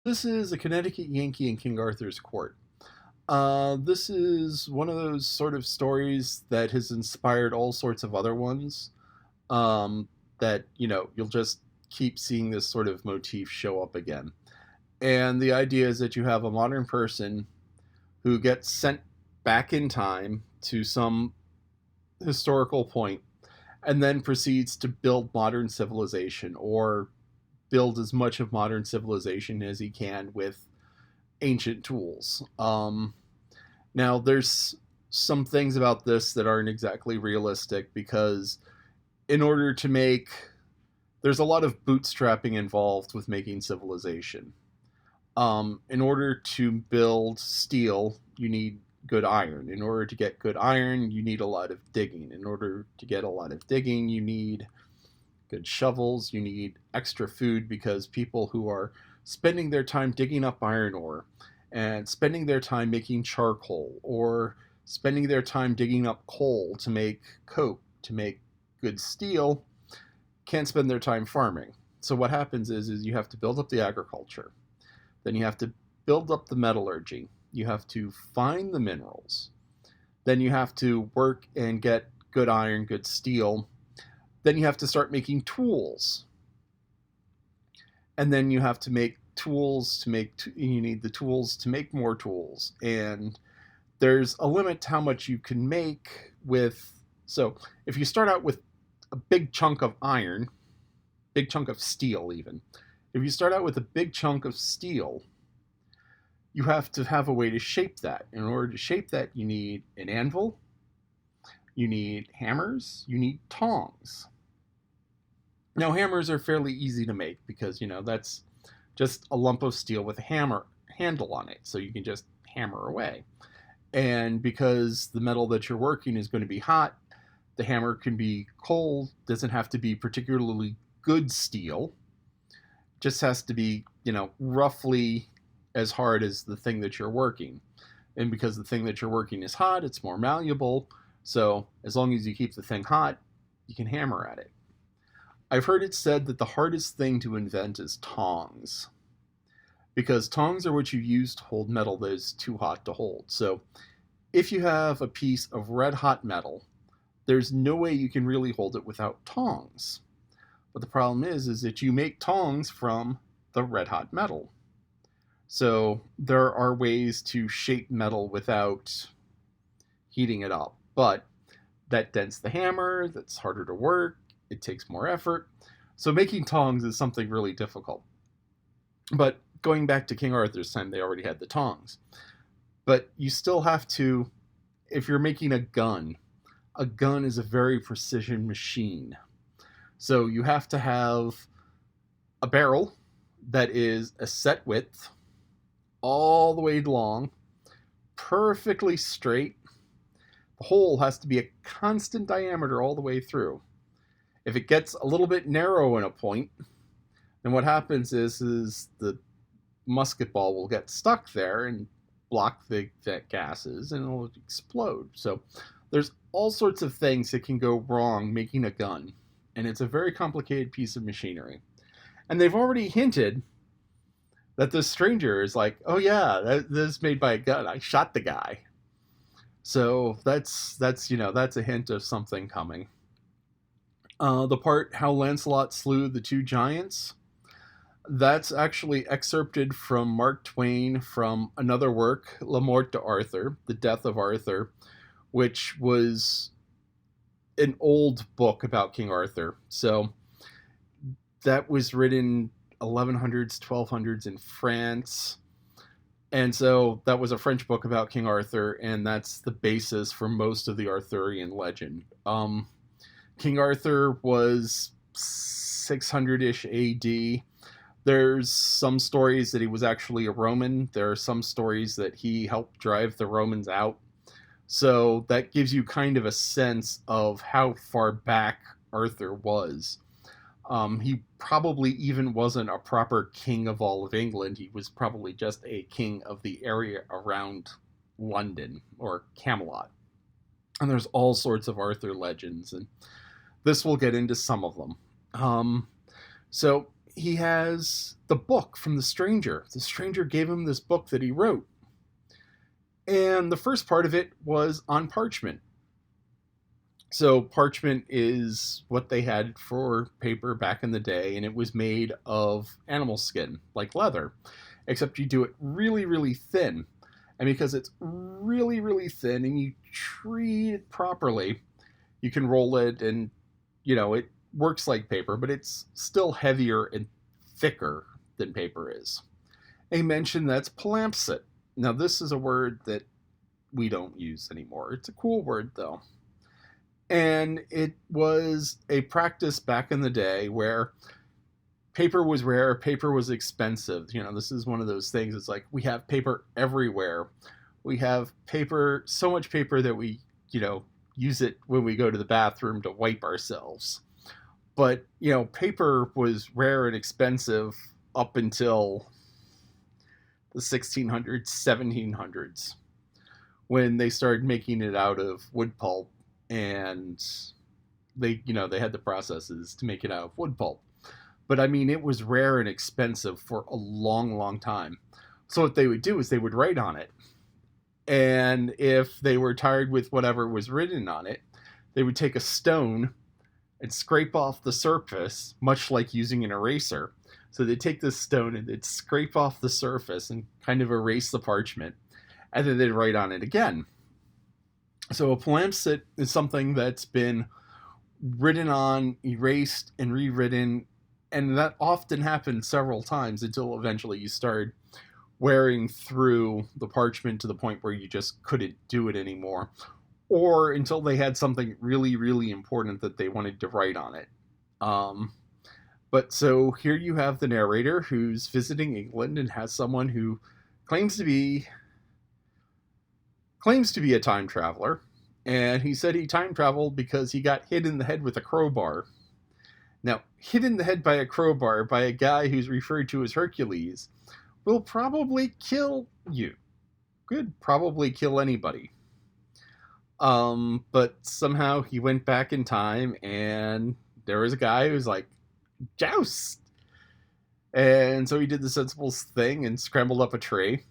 This is a Connecticut Yankee in King Arthur's court. This is one of those sort of stories that has inspired all sorts of other ones. That you'll just keep seeing this sort of motif show up again. And the idea is that you have a modern person who gets sent back in time to some historical point and then proceeds to build modern civilization, or build as much of modern civilization as he can with ancient tools. Now, there's some things about this that aren't exactly realistic because, in order to make, there's a lot of bootstrapping involved with making civilization. In order to build steel, you need good iron. In order to get good iron, you need a lot of digging. In order to get a lot of digging, you need good shovels. You need extra food because people who are spending their time digging up iron ore and spending their time making charcoal, or spending their time digging up coal to make coke, to make good steel, can't spend their time farming. So what happens is you have to build up the agriculture. Then you have to build up the metallurgy. You have to find the minerals. Then you have to work and get good iron, good steel. Then you have to start making tools. And then you have to make tools to make, you need the tools to make more tools. And there's a limit to how much you can make with, so if you start out with a big chunk of iron, big chunk of steel even, if you start out with a big chunk of steel, you have to have a way to shape that. In order to shape that, you need an anvil, you need hammers, you need tongs. Now, hammers are fairly easy to make because, that's just a lump of steel with a hammer handle on it, so you can just hammer away. And because the metal that you're working is going to be hot, the hammer can be cold, doesn't have to be particularly good steel, just has to be, roughly as hard as the thing that you're working. And because the thing that you're working is hot, it's more malleable. So as long as you keep the thing hot, you can hammer at it. I've heard it said that the hardest thing to invent is tongs, because tongs are what you use to hold metal that is too hot to hold. So if you have a piece of red hot metal, there's no way you can really hold it without tongs. But the problem is that you make tongs from the red hot metal. So there are ways to shape metal without heating it up, but that dents the hammer, that's harder to work, it takes more effort. So making tongs is something really difficult. But going back to King Arthur's time, they already had the tongs. But you still have to, if you're making a gun is a very precision machine. So you have to have a barrel that is a set width, all the way long, perfectly straight. The hole has to be a constant diameter all the way through. If it gets a little bit narrow in a point, then what happens is the musket ball will get stuck there and block the gases, and it'll explode. So there's all sorts of things that can go wrong making a gun, and it's a very complicated piece of machinery. And they've already hinted that this stranger is like, oh yeah, this is made by a gun. I shot the guy. So that's a hint of something coming. The part how Lancelot slew the two giants, that's actually excerpted from Mark Twain from another work, Morte D'Arthur, The Death of Arthur, which was an old book about King Arthur. So that was written 1100s, 1200s in France. And so that was a French book about King Arthur, and that's the basis for most of the Arthurian legend. King Arthur was 600-ish AD. There's some stories that he was actually a Roman. There are some stories that he helped drive the Romans out. So that gives you kind of a sense of how far back Arthur was. He probably even wasn't a proper king of all of England. He was probably just a king of the area around London or Camelot. And there's all sorts of Arthur legends, and this will get into some of them. So he has the book from the stranger. The stranger gave him this book that he wrote. And the first part of it was on parchment. So parchment is what they had for paper back in the day, and it was made of animal skin, like leather, except you do it really, really thin. And because it's really, really thin and you treat it properly, you can roll it and, it works like paper, but it's still heavier and thicker than paper is. They mentioned that's palimpsest. Now, this is a word that we don't use anymore. It's a cool word, though. And it was a practice back in the day where paper was rare, paper was expensive. This is one of those things. It's like we have paper everywhere. We have paper, so much paper that we, use it when we go to the bathroom to wipe ourselves. But, paper was rare and expensive up until the 1600s, 1700s, when they started making it out of wood pulp, and they had the processes to make it out of wood pulp. But I mean, it was rare and expensive for a long, long time. So what they would do is they would write on it. And if they were tired with whatever was written on it, they would take a stone and scrape off the surface, much like using an eraser. So they'd take this stone and they'd scrape off the surface and kind of erase the parchment. And then they'd write on it again. So a palimpsest is something that's been written on, erased, and rewritten, and that often happened several times until eventually you started wearing through the parchment to the point where you just couldn't do it anymore, or until they had something really, really important that they wanted to write on it. But so here you have the narrator who's visiting England and has someone who claims to be a time traveler, and he said he time traveled because he got hit in the head with a crowbar. Now, hit in the head by a crowbar by a guy who's referred to as Hercules will probably kill you. Could probably kill anybody. But somehow he went back in time, and there was a guy who's like, joust! And so he did the sensible thing and scrambled up a tree.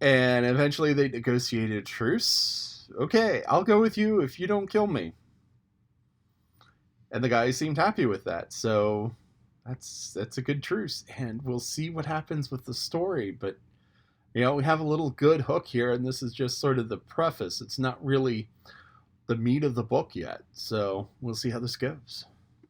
And eventually they negotiated a truce. Okay, I'll go with you if you don't kill me. And the guy seemed happy with that. So that's a good truce. And we'll see what happens with the story. But, we have a little good hook here. And this is just sort of the preface. It's not really the meat of the book yet. So we'll see how this goes.